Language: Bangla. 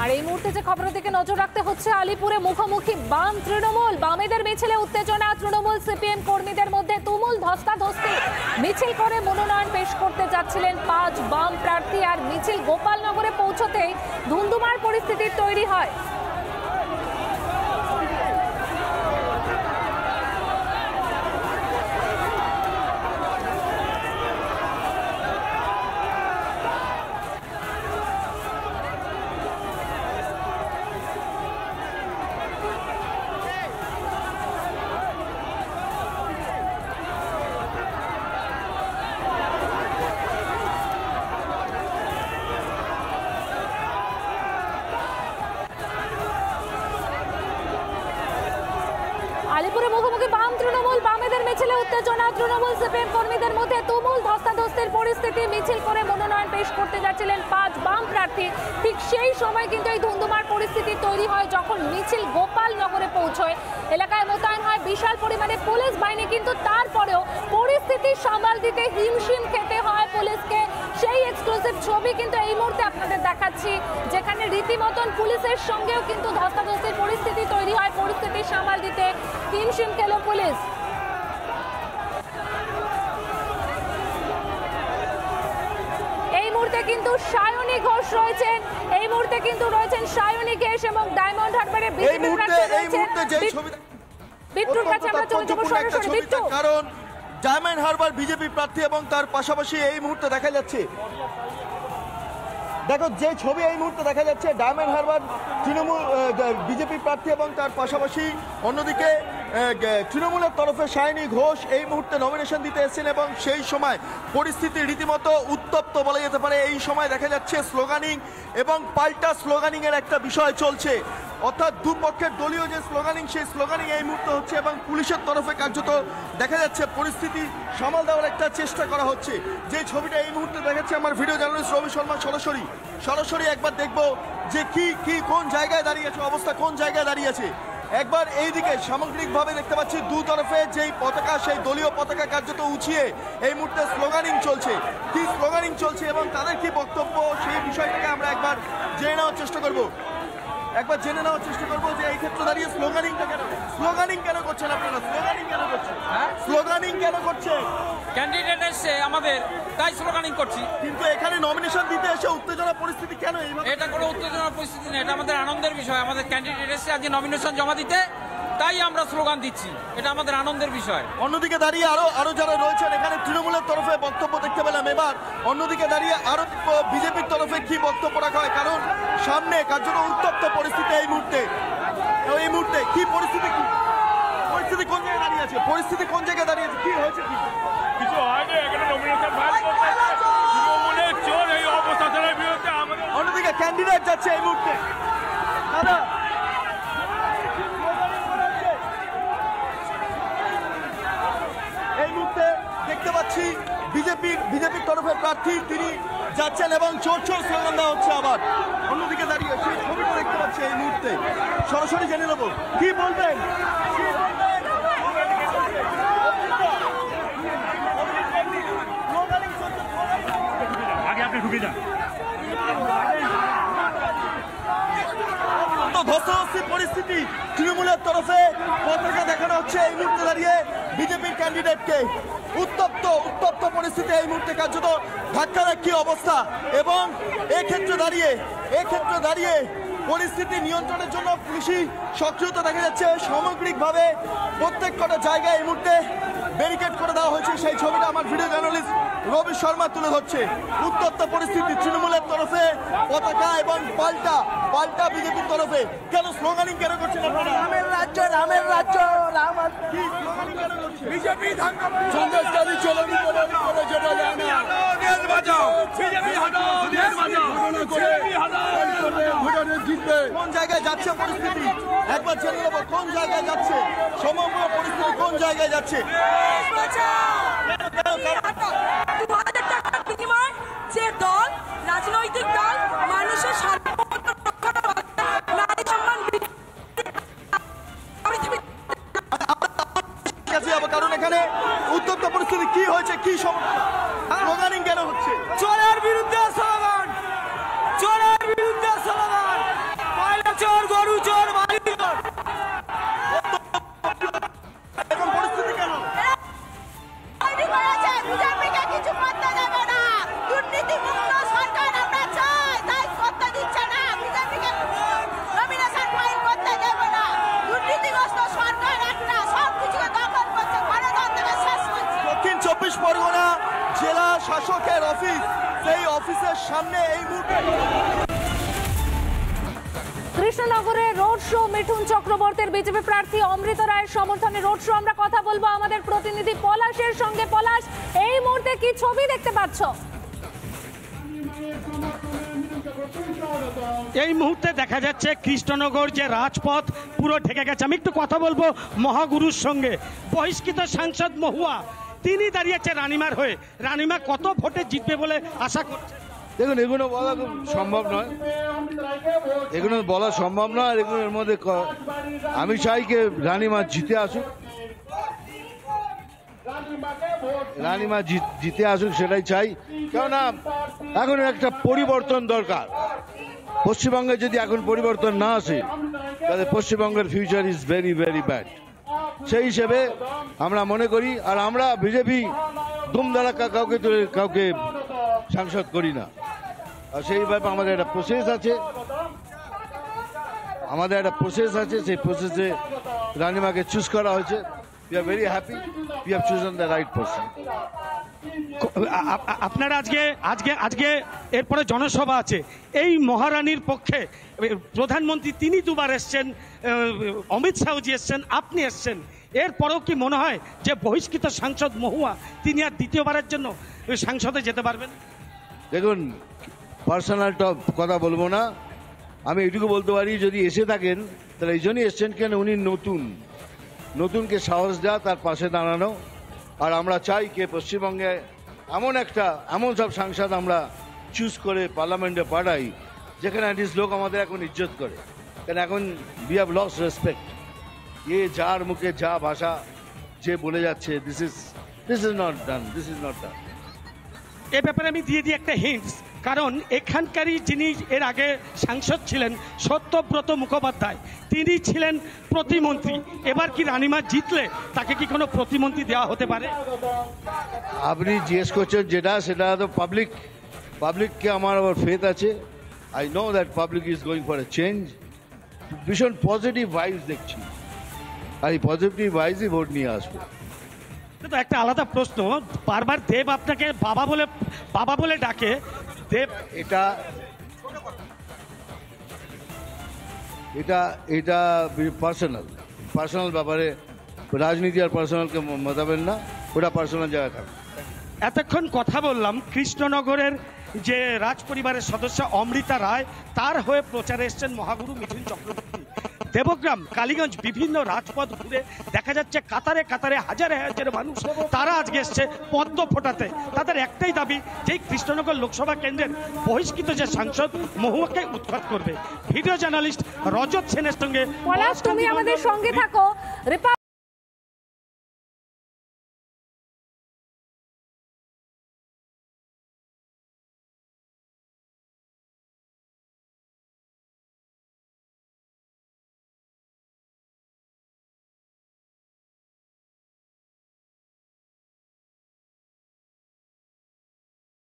আর এই মুহূর্তে যে খবরের দিকে নজর রাখতে হচ্ছে, আলিপুরে মুখোমুখি বাম তৃণমূল। বামেদের মিছিলে উত্তেজনা, তৃণমূল সিপিএম কর্মীদের মধ্যে তুমুল ধস্তাধস্তি। মিছিল করে মনোনয়ন পেশ করতে যাচ্ছিলেন 5 বাম প্রার্থী, আর মিছিল গোপালনগরে পৌঁছতেই ধুন্ধুমার পরিস্থিতি তৈরি হয়। আলিপুরে মুখোমুখি বাম তৃণমূল। বামেদের মিছিলে উত্তেজনা, তৃণমূল সিপিএম কর্মীদের মধ্যে তুমুল ধস্তাধস্তির পরিস্থিতি। মিছিল করে মনোনয়ন পেশ করতে যাচ্ছিলেন 5 বাম প্রার্থী। ঠিক সেই সময় কিন্তু এই ধুন্ধুমার পরিস্থিতি তৈরি হয় যখন মিছিল গোপালনগরে পৌঁছয়। এলাকায় মোতায়েন হয় বিশাল পরিমাণে পুলিশ বাহিনী, কিন্তু তারপরেও পরিস্থিতি সামাল দিতে হিমশিম খেতে হয় পুলিশকে। সেই এক্সক্লুসিভ ছবি কিন্তু এই মুহূর্তে আপনাদের দেখাচ্ছি, যেখানে রীতিমতন পুলিশের সঙ্গেও কিন্তু ধস্তাধস্তির পরিস্থিতি তৈরি হয়। পরিস্থিতি সামাল দিতে হিমশিম খেল পুলিশ। এই মুহূর্তে কিন্তু সায়নী ঘোষ রয়েছেন, এই মুহূর্তে কিন্তু রয়েছেন সায়নী ঘোষ এবং ডায়মন্ড হারবারের বিজেপি প্রার্থী রয়েছেন। বিট্টুর কাছে আমরা চলে যাব সরাসরি। বিট্টু, কারণ ডায়মন্ড হারবার বিজেপি প্রার্থী এবং তার পাশাপাশি এই মুহূর্তে দেখা যাচ্ছে, দেখো যে ছবি এই মুহূর্তে দেখা যাচ্ছে, ডায়মন্ড হারবার তৃণমূল বিজেপি প্রার্থী এবং তার পাশাপাশি অন্যদিকে তৃণমূলের তরফে সায়নী ঘোষ এই মুহূর্তে নমিনেশন দিতে এসেছেন এবং সেই সময় পরিস্থিতি রীতিমতো উত্তপ্ত বলা যেতে পারে। এই সময় দেখা যাচ্ছে স্লোগানিং এবং পাল্টা স্লোগানিং এর একটা বিষয় চলছে, অর্থাৎ দুপক্ষের দলীয় যে স্লোগানিং, সেই স্লোগানিং এই মুহূর্তে হচ্ছে এবং পুলিশের তরফে কার্যত দেখা যাচ্ছে পরিস্থিতি সামাল দেওয়ার একটা চেষ্টা করা হচ্ছে। যে ছবিটা এই মুহূর্তে দেখাচ্ছে আমার ভিডিও জার্নালিস্ট রবি শর্মা, সরাসরি একবার দেখবো যে কি কোন জায়গায় দাঁড়িয়েছে, অবস্থা কোন জায়গায় দাঁড়িয়েছে। একবার এইদিকে সামগ্রিকভাবে দেখতে পাচ্ছি দু তরফে যেই পতাকা, সেই দলীয় পতাকা কার্যত উঁচিয়ে এই মুহূর্তে স্লোগানিং চলছে। কি স্লোগানিং চলছে এবং তাদের কি বক্তব্য, সেই বিষয়টাকে আমরা একবার জেনে নেওয়ার চেষ্টা করবো যে এই ক্ষেত্রে দাঁড়িয়ে স্লোগানিং কেন করছেন আপনারা? স্লোগানিং কেন করছেন? ক্যান্ডিডেট এসে আমাদের, তাই স্লোগানিং করছি। কিন্তু এখানে নমিনেশন দিতে এসে উত্তেজনা পরিস্থিতি কেন? এটা কোনো উত্তেজনার পরিস্থিতি নেই, এটা আমাদের আনন্দের বিষয়। আমাদের ক্যান্ডিডেট এসে আজকে নমিনেশন জমা দিতে, তাই আমরা স্লোগান দিচ্ছি। এটা আমাদের আনন্দের বিষয়। অন্যদিকে দাঁড়িয়ে আরো যারা রয়েছেন এখানে তৃণমূলের তরফে বক্তব্য দেখতে পেলাম। এবার অন্যদিকে দাঁড়িয়ে আরো বিজেপির তরফে কি বক্তব্য রাখা হয়, কারণ সামনে কার্যত উত্তপ্ত পরিস্থিতি এই মুহূর্তে কি পরিস্থিতি কোন জায়গায় দাঁড়িয়ে আছে? কি হয়েছে? কিছু হয়নি, এখানে নমিনেশন ফাইল করতে তৃণমূলের চোর এই অবস্থানের বিরুদ্ধে আমাদের। অন্যদিকে ক্যান্ডিডেট যাচ্ছে এই মুহূর্তে, দাদা এই মুহূর্তে দেখতে পাচ্ছি বিজেপির তরফে প্রার্থী তিনি যাচ্ছেন এবং চোর স্লোগান দেওয়া হচ্ছে। আবার অন্যদিকে দাঁড়িয়ে সেই ছবিটা দেখতে পাচ্ছি এই মুহূর্তে, সরাসরি জেনে নেবো কি বলবেন। আগে আপনি ঢুকে যান। ধস্তাধস্তি পরিস্থিতি, তৃণমূলের তরফে পতাকা দেখানো হচ্ছে এই মুহূর্তে দাঁড়িয়ে বিজেপির ক্যান্ডিডেটকে। উত্তপ্ত পরিস্থিতি এই মুহূর্তে কার্যত ধাক্কাধাক্কি অবস্থা এবং এক্ষেত্রে দাঁড়িয়ে পরিস্থিতি নিয়ন্ত্রণের জন্য পুলিশি সক্রিয়তা দেখা যাচ্ছে। সামগ্রিকভাবে প্রত্যেক কটা জায়গায় এই মুহূর্তে ব্যারিকেড করে দেওয়া হয়েছে। সেই ছবিটা আমার ভিডিও জার্নালিস্ট রবি শর্মা তুলে ধরছে। উত্তপ্ত পরিস্থিতি, তৃণমূলের তরফে পতাকা এবং পাল্টা বিজেপির তরফে। কেন স্লোগানিং কেন করছেন আপনারা? রামের রাজ্য কি স্লোগানিং কেন করছেন? বিজেপি সন্দেশকারী চলনি করে যেটা যায় না। দেশ বাঁচাও, বিজেপি হটাও, দেশ বাঁচাও, বিজেপি হটাও। কোন জায়গায় যাচ্ছে পরিস্থিতি একবার জেনে নেবো, কোন জায়গায় যাচ্ছে সমগ্র পরিস্থিতি, কোন জায়গায় যাচ্ছে? যে দল, রাজনৈতিক দল মানুষের সার্বভৌমত্ব রক্ষা করে, নারী সম্মান, কারণ এখানে উত্তপ্ত পরিস্থিতি কি হয়েছে, কি সমস্যা, স্লোগানিং কেন হচ্ছে? চোরের বিরুদ্ধে স্লোগান, পরগনা জেলা শাসকের অফিস, সেই অফিসের সামনে এই মুহূর্তে কৃষ্ণনগরে রোড শো মিঠুন চক্রবর্তীর বিজেপি প্রার্থী অমৃত রায়ের সমর্থনে রোড শো। আমরা কথা বলবো আমাদের প্রতিনিধি পলাশের সঙ্গে। পলাশ, এই মুহূর্তে কি ছবি দেখতে পাচ্ছ? এই মুহূর্তে দেখা যাচ্ছে কৃষ্ণনগর যে রাজপথ পুরো ঢেকে গেছে। আমি একটু কথা বলবো মহাগুরুর সঙ্গে। বহিষ্কৃত সাংসদ মহুয়া তিনি দাঁড়িয়েছে রানিমার হয়ে। রানিমা কত ভোটে জিতবে বলে আশা করছে? দেখুন, এগুলো বলা খুব সম্ভব নয়, এগুলো বলা সম্ভব নয়। আর এগুলোর মধ্যে আমি চাই যে রানিমা জিতে আসুক, রানিমা জিতে আসুক, সেটাই চাই। কেননা এখন একটা পরিবর্তন দরকার। পশ্চিমবঙ্গে যদি এখন পরিবর্তন না আসে তাহলে পশ্চিমবঙ্গের future is very very bad. সেই হিসেবে আমরা মনে করি, আর আমরা বিজেপি দুমদারাক্কা কাউকে সাংসদ করি না। আর সেইভাবে আমাদের একটা প্রসেস আছে, সেই প্রসেসে রানিমাকে চুজ করা হয়েছে। We are very happy we have chosen the right person. আপনারা আজকে এরপরে জনসভা আছে। এই মহারানীর পক্ষে প্রধানমন্ত্রী তিনি দুবার এসছেন, অমিত শাহজি এসছেন, আপনি এসছেন। এরপরেও কি মনে হয় যে বহিষ্কৃত সাংসদ মহুয়া তিনি আর দ্বিতীয়বারের জন্য সংসদে যেতে পারবেন? দেখুন, পার্সোনাল কথা বলবো না, আমি এটুকু বলতে পারি যদি এসে থাকেন তাহলে এই জন্যই এসছেন কেন উনি নতুনকে সাহস দেওয়া, তার পাশে দাঁড়ানো। আর আমরা চাই যে পশ্চিমবঙ্গে এমন সব সাংসদ আমরা চুজ করে পার্লামেন্টে পাঠাই যেখানে অ্যাটলিস্ট লোক আমাদের এখন ইজ্জত করে। কারণ এখন উই হ্যাভ লস্ট রেসপেক্ট। যার মুখে যা ভাষা যে বলে যাচ্ছে, দিস ইজ নট ডান। এ ব্যাপারে আমি দিয়ে দিই একটা হিন্টস, কারণ এখানকারই যিনি এর আগে সাংসদ ছিলেন সত্যব্রত মুখোপাধ্যায়, তিনি ছিলেন প্রতিমন্ত্রী। এবার কি রানিমা জিতলে তাকে কি কোনো প্রতিমন্ত্রী দেওয়া হতে পারে? আপনি জিজ্ঞেস করছেন সেটা তো পাবলিককে আমার আবার ফেথ আছে। I know that public is going for a change. ভীষণ পজিটিভ ভাইবস দেখছি, আর এই পজিটিভ ভাইবসই ভোট নিয়ে আসবে। তো একটা আলাদা প্রশ্ন, বারবার দেব আপনাকে বাবা বলে ডাকে। দেব, এটা পার্সোনাল ব্যাপারে রাজনীতি আর পার্সোনালকে মেটাবেন না, ওটা পার্সোনাল জায়গায় থাকবে। এতক্ষণ কথা বললাম কৃষ্ণনগরের যে রাজ পরিবারের সদস্য অমৃতা রায়, তার হয়ে প্রচারে এসছেন মহাগুরু মিঠুন চক্রবর্তী। দেবগ্রাম, কালীগঞ্জ বিভিন্ন রাজপথ ঘুরে দেখা যাচ্ছে কাতারে কাতারে হাজারে হাজারে মানুষ তারা আজকে এসছে পদ্ম ফোটাতে। তাদের একটাই দাবি যে কৃষ্ণনগর লোকসভা কেন্দ্রের বহিষ্কৃত যে সাংসদ মহুয়াকে উৎখাত করবে। ভিডিও জার্নালিস্ট রজত সেনের সঙ্গে পলাশ, তুমি আমাদের সঙ্গে থাকো।